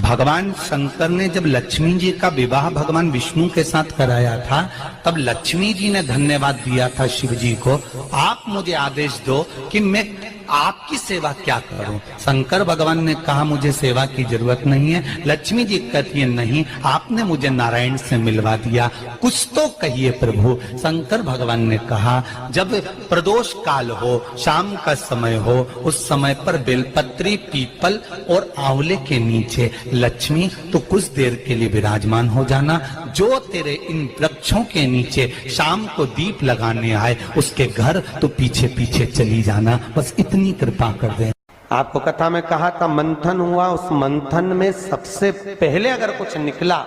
भगवान शंकर ने जब लक्ष्मी जी का विवाह भगवान विष्णु के साथ कराया था, तब लक्ष्मी जी ने धन्यवाद दिया था शिव जी को, आप मुझे आदेश दो कि मैं आपकी सेवा क्या करूं। शंकर भगवान ने कहा मुझे सेवा की जरूरत नहीं है। लक्ष्मी जी कहती है नहीं, आपने मुझे नारायण से मिलवा दिया, कुछ तो कहिए प्रभु। शंकर भगवान ने कहा जब प्रदोष काल हो, शाम का समय हो, उस समय पर बेलपत्री, पीपल और आंवले के नीचे लक्ष्मी तो कुछ देर के लिए विराजमान हो जाना। जो तेरे इन वृक्षों के नीचे शाम को दीप लगाने आए, उसके घर तो पीछे पीछे चली जाना। बस इतनी कृपा कर दे। आपको कथा में कहा था मंथन हुआ, उस मंथन में सबसे पहले अगर कुछ निकला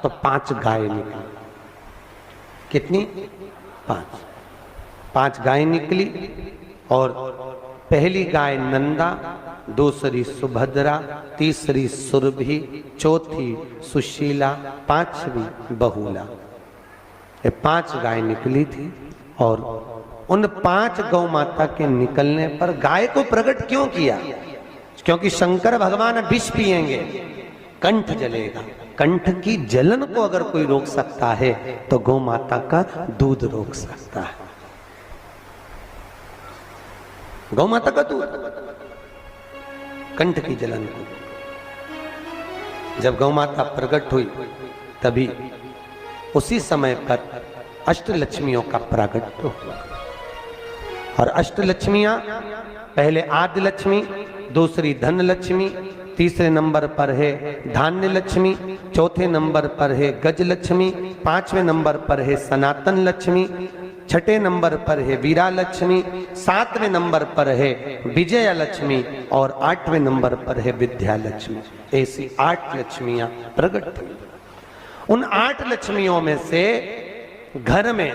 तो 5 गाय निकली। कितनी? 5 गाय निकली। और पहली गाय नंदा, दूसरी सुभद्रा, तीसरी सुरभि, चौथी सुशीला, 5वीं बहुला। ये 5 गाय निकली थी। और उन 5 गौ माता के निकलने पर गाय को प्रकट क्यों किया? क्योंकि शंकर भगवान विष पिएंगे, कंठ जलेगा। कंठ की जलन को अगर कोई रोक सकता है तो गौ माता का दूध रोक सकता है। गौ माता का दूध कंठ की जलन को। जब गौ माता प्रकट हुई तभी उसी समय पर अष्टलक्ष्मियों का प्रागट्य हुआ। और अष्टलक्ष्मियां, पहले आदि लक्ष्मी, दूसरी धन लक्ष्मी, तीसरे नंबर पर है धान्य लक्ष्मी, चौथे नंबर पर है गज लक्ष्मी, 5वें नंबर पर है सनातन लक्ष्मी, 6ठे नंबर पर है वीरा लक्ष्मी, 7वें नंबर पर है विजया लक्ष्मी और 8वें नंबर पर है विद्या लक्ष्मी। ऐसी 8 लक्ष्मियां प्रकट हुई। उन 8 लक्ष्मियों में से घर में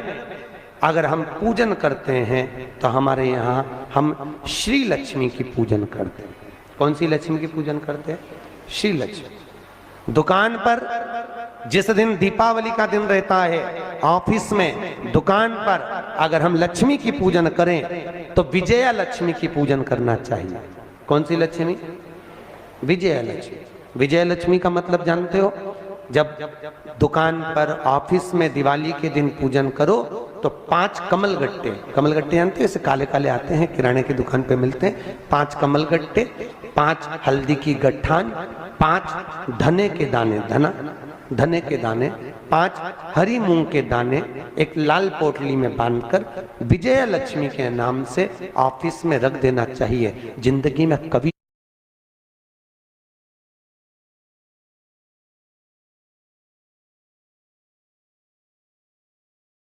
अगर हम पूजन करते हैं तो हमारे यहाँ हम श्री लक्ष्मी की पूजन करते हैं। कौन सी लक्ष्मी की पूजन करते हैं? श्री लक्ष्मी। दुकान पर जिस दिन दीपावली का दिन रहता है, ऑफिस में, दुकान पर अगर हम लक्ष्मी की पूजन करें तो विजया लक्ष्मी की पूजन करना चाहिए। कौन सी लक्ष्मी? विजया लक्ष्मी। विजया लक्ष्मी का मतलब जानते हो? जब दुकान पर, ऑफिस में दिवाली के दिन पूजन करो तो 5 कमल गट्टे, कमल गट्टे जानते हैं, ऐसे काले काले आते हैं, किराने की दुकान पे मिलते हैं। 5 कमल गट्टे, 5 हल्दी की गट्ठान, 5 धने के दाने, धने के दाने, 5 हरी मूंग के दाने एक लाल पोटली में बांधकर विजया लक्ष्मी के नाम से ऑफिस में रख देना चाहिए। जिंदगी में कभी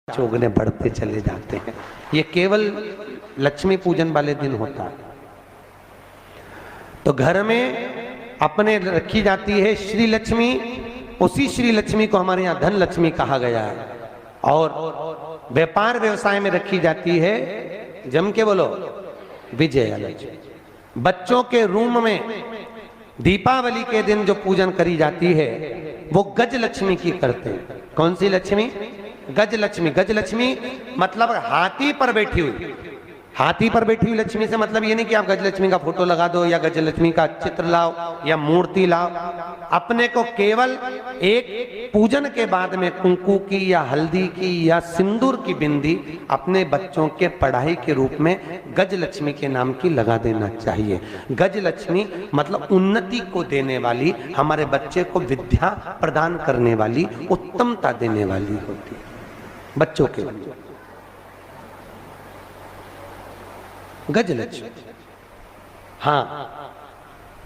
चौगने बढ़ते चले जाते हैं। ये केवल लक्ष्मी पूजन वाले दिन होता है। तो घर में अपने रखी जाती है श्री लक्ष्मी। उसी श्री लक्ष्मी को हमारे यहाँ धन लक्ष्मी कहा गया है। और व्यापार व्यवसाय में रखी जाती है, जम के बोलो, विजया लक्ष्मी। बच्चों के रूम में दीपावली के दिन जो पूजन करी जाती है वो गज लक्ष्मी की करते हैं। कौन सी लक्ष्मी? गज लक्ष्मी। गज लक्ष्मी मतलब हाथी पर बैठी हुई। हाथी पर बैठी हुई लक्ष्मी से मतलब ये नहीं कि आप गज लक्ष्मी का फोटो लगा दो या गज लक्ष्मी का चित्र लाओ या मूर्ति लाओ। अपने को केवल एक पूजन के बाद में कुंकू की या हल्दी की या सिंदूर की बिंदी अपने बच्चों के पढ़ाई के रूप में गज लक्ष्मी के नाम की लगा देना चाहिए। गज लक्ष्मी मतलब उन्नति को देने वाली, हमारे बच्चे को विद्या प्रदान करने वाली, उत्तमता देने वाली होती है बच्चों के लिए। गज लक्ष्मी। हाँ,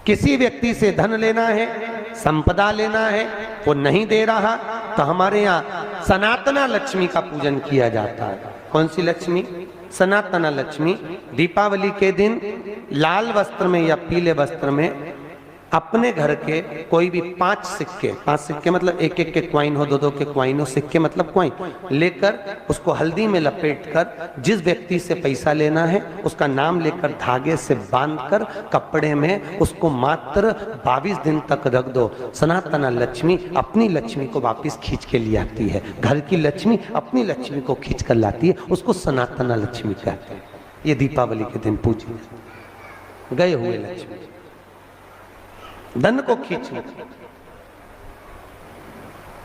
किसी व्यक्ति से धन लेना है, संपदा लेना है, वो नहीं दे रहा तो हमारे यहाँ सनातना लक्ष्मी का पूजन किया जाता है। कौन सी लक्ष्मी? सनातना लक्ष्मी। दीपावली के दिन लाल वस्त्र में या पीले वस्त्र में अपने घर के कोई भी 5 सिक्के मतलब एक के क्वाइन हो, 2 के क्वाइन हो, सिक्के मतलब क्वाइन, लेकर उसको हल्दी में लपेटकर जिस व्यक्ति से पैसा लेना है उसका नाम लेकर धागे से बांधकर कपड़े में उसको मात्र 22 दिन तक रख दो। सनातना लक्ष्मी अपनी लक्ष्मी को वापस खींच के ले आती है। घर की लक्ष्मी अपनी लक्ष्मी को खींच कर लाती है, उसको सनातना लक्ष्मी कहते हैं। ये दीपावली के दिन पूजी गए हुए लक्ष्मी, धन को खींचने।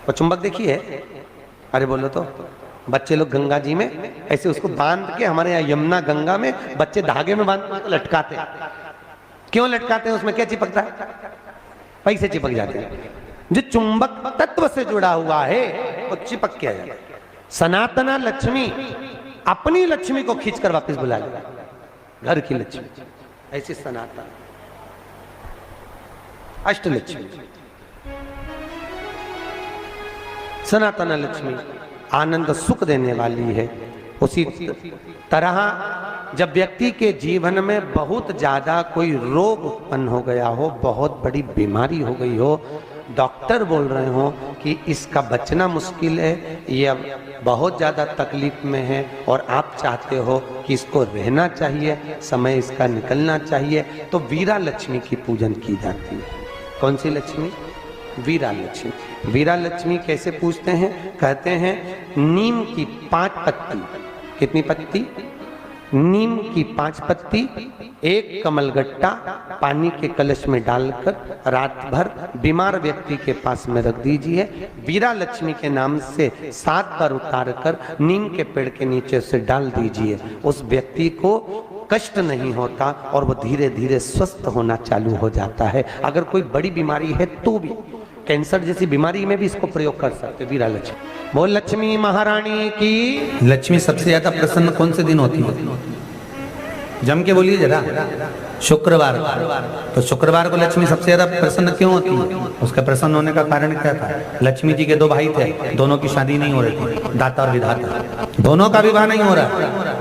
वो चुंबक देखी है? अरे बोलो तो। बच्चे लोग गंगा जी में ऐसे उसको बांध के, हमारे यहाँ यमुना गंगा में बच्चे धागे में बांध के लटकाते हैं। क्यों लटकाते हैं? उसमें क्या चिपकता है? पैसे चिपक जाते हैं। जो चुंबक तत्व से जुड़ा हुआ है वो चिपक के आ जाता है। सनातना लक्ष्मी अपनी लक्ष्मी को खींचकर वापस बुला लेगा, घर की लक्ष्मी। ऐसी सनातन अष्टलक्ष्मी, सनातन लक्ष्मी आनंद सुख देने वाली है। उसी तरह जब व्यक्ति के जीवन में बहुत ज्यादा कोई रोग उत्पन्न हो गया हो, बहुत बड़ी बीमारी हो गई हो, डॉक्टर बोल रहे हो कि इसका बचना मुश्किल है, ये अब बहुत ज़्यादा तकलीफ में है और आप चाहते हो कि इसको रहना चाहिए, समय इसका निकलना चाहिए, तो वीरा लक्ष्मी की पूजन की जाती है। कौन सी लक्ष्मी? वीरा लक्ष्मी। वीरा लक्ष्मी कैसे पूजते हैं? कहते हैं नीम की 5 पत्ती। कितनी पत्ती? नीम की 5 पत्ती, एक कमलगट्टा पानी के कलश में डालकर रात भर बीमार व्यक्ति के पास में रख दीजिए। वीरा लक्ष्मी के नाम से 7 बार उतार कर नीम के पेड़ के नीचे से डाल दीजिए। उस व्यक्ति को कष्ट नहीं होता और वो धीरे धीरे स्वस्थ होना चालू हो जाता है। अगर कोई बड़ी बीमारी है तो भी, कैंसर जैसी बीमारी में भी इसको प्रयोग कर सकते। वीरा लक्ष्मी। बोल लक्ष्मी महारानी की। लक्ष्मी सबसे ज्यादा प्रसन्न कौन से दिन होती है? जम के बोलिए जरा। शुक्रवार। तो शुक्रवार को लक्ष्मी सबसे ज्यादा प्रसन्न क्यों होती है? उसका प्रसन्न होने का कारण क्या था? लक्ष्मी जी के 2 भाई थे, दोनों की शादी नहीं हो रही थी, दाता और विधाता, दोनों का विवाह नहीं हो रहा।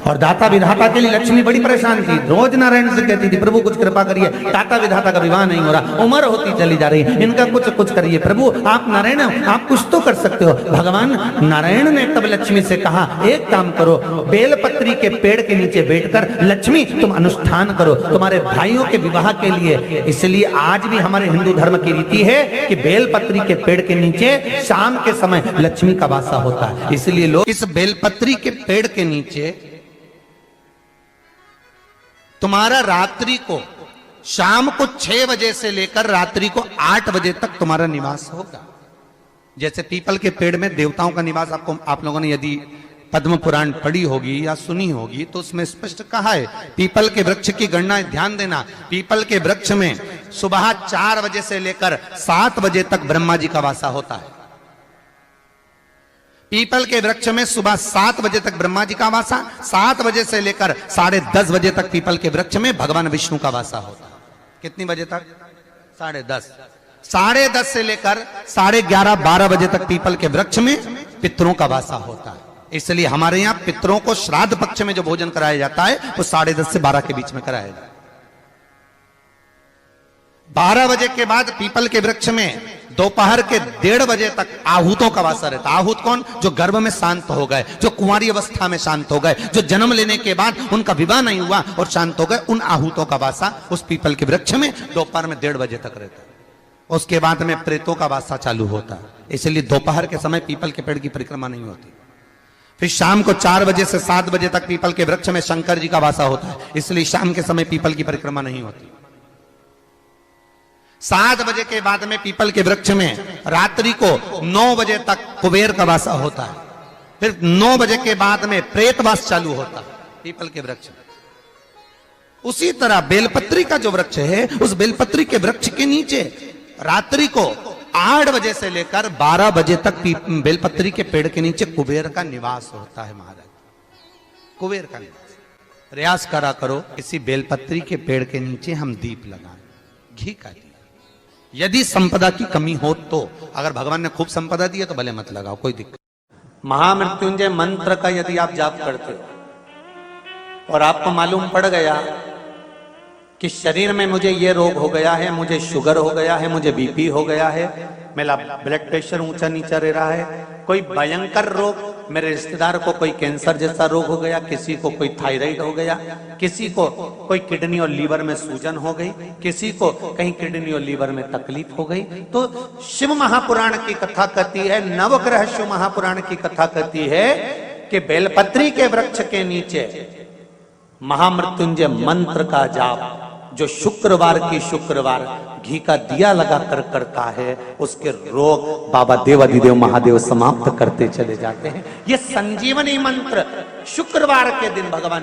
और दाता विधाता के लिए लक्ष्मी बड़ी परेशान थी। रोज नारायण से कहती थी प्रभु कुछ कृपा करिए, दाता विधाता का विवाह नहीं हो रहा, उम्र होती चली जा रही, इनका कुछ करिए प्रभु, आप नारायण आप कुछ तो कर सकते हो। भगवान नारायण ने तब लक्ष्मी से कहा एक काम करो, बेलपत्री के पेड़ के नीचे बैठकर लक्ष्मी तुम अनुष्ठान करो तुम्हारे भाइयों के विवाह के लिए। इसलिए आज भी हमारे हिंदू धर्म की रीति है कि बेलपत्री के पेड़ के नीचे शाम के समय लक्ष्मी का वासा होता है। इसलिए लोग इस बेलपत्री के पेड़ के नीचे तुम्हारा रात्रि को, शाम को 6 बजे से लेकर रात्रि को 8 बजे तक तुम्हारा निवास होगा। जैसे पीपल के पेड़ में देवताओं का निवास, आपको आप लोगों ने यदि पद्म पुराण पढ़ी होगी या सुनी होगी तो उसमें स्पष्ट कहा है। पीपल के वृक्ष की गणना ध्यान देना, पीपल के वृक्ष में सुबह 4 बजे से लेकर 7 बजे तक ब्रह्मा जी का वासा होता है। पीपल के वृक्ष में सुबह 7 बजे तक ब्रह्मा जी का वासा, 7 बजे से लेकर 10:30 बजे तक पीपल के वृक्ष में भगवान विष्णु का वासा होता है। कितनी बजे तक? 10:30। 10:30 से लेकर 11:30 12 बजे तक पीपल के वृक्ष में पितरों का वासा होता है। इसलिए हमारे यहाँ पितरों को श्राद्ध पक्ष में जो भोजन कराया जाता है वो 10:30 से 12 के बीच में कराया जाता है। 12 बजे के बाद पीपल के वृक्ष में दोपहर के 1:30 बजे तक आहूतों का वासा रहता है। आहूत कौन? जो गर्भ में शांत हो गए, जो कुंवारी अवस्था में शांत हो गए, जो जन्म लेने के बाद उनका विवाह नहीं हुआ और शांत हो गए, उन आहूतों का वासा उस पीपल के वृक्ष में दोपहर में 1:30 बजे तक रहता है। उसके बाद में प्रेतों का वासा चालू होता है। इसलिए दोपहर के समय पीपल के पेड़ की परिक्रमा नहीं होती। फिर शाम को 4 बजे से 7 बजे तक पीपल के वृक्ष में शंकर जी का वासा होता है। इसलिए शाम के समय पीपल की परिक्रमा नहीं होती। 7 बजे के बाद में पीपल के वृक्ष में रात्रि को 9 बजे तक कुबेर का वासा होता है। फिर 9 बजे के बाद में प्रेतवास चालू होता है पीपल के वृक्ष में। उसी तरह बेलपत्री का जो वृक्ष है, उस बेलपत्री के वृक्ष के नीचे रात्रि को 8 बजे से लेकर 12 बजे तक बेलपत्री के पेड़ के नीचे कुबेर का निवास होता है। महाराज, कुबेर का निवास। प्रयास करा करो इसी बेलपत्री के पेड़ के नीचे हम दीप लगाएं, घी का दीप। यदि संपदा की कमी हो तो, अगर भगवान ने खूब संपदा दी है तो भले मत लगाओ, कोई दिक्कत। महामृत्युंजय मंत्र का यदि आप जाप करते हो और आपको मालूम पड़ गया कि शरीर में मुझे ये रोग हो गया है, मुझे शुगर हो गया है, मुझे बीपी हो गया है, मेरा ब्लड प्रेशर ऊंचा नीचा रह रहा है, कोई भयंकर रोग, मेरे रिश्तेदार को कोई कैंसर जैसा रोग हो गया, किसी को कोई थायराइड हो गया, किसी को कोई किडनी और लीवर में सूजन हो गई, किसी को कहीं किडनी और लीवर में तकलीफ हो गई, तो शिव महापुराण की कथा कहती है, नवग्रह शिव महापुराण की कथा कहती है कि बेलपत्री के वृक्ष के नीचे महामृत्युंजय मंत्र का जाप जो शुक्रवार की शुक्रवार घी का दिया लगा कर करता है, उसके रोग बाबा देवाधिदेव महादेव समाप्त करते चले जाते हैं। ये संजीवनी मंत्र शुक्रवार के दिन भगवान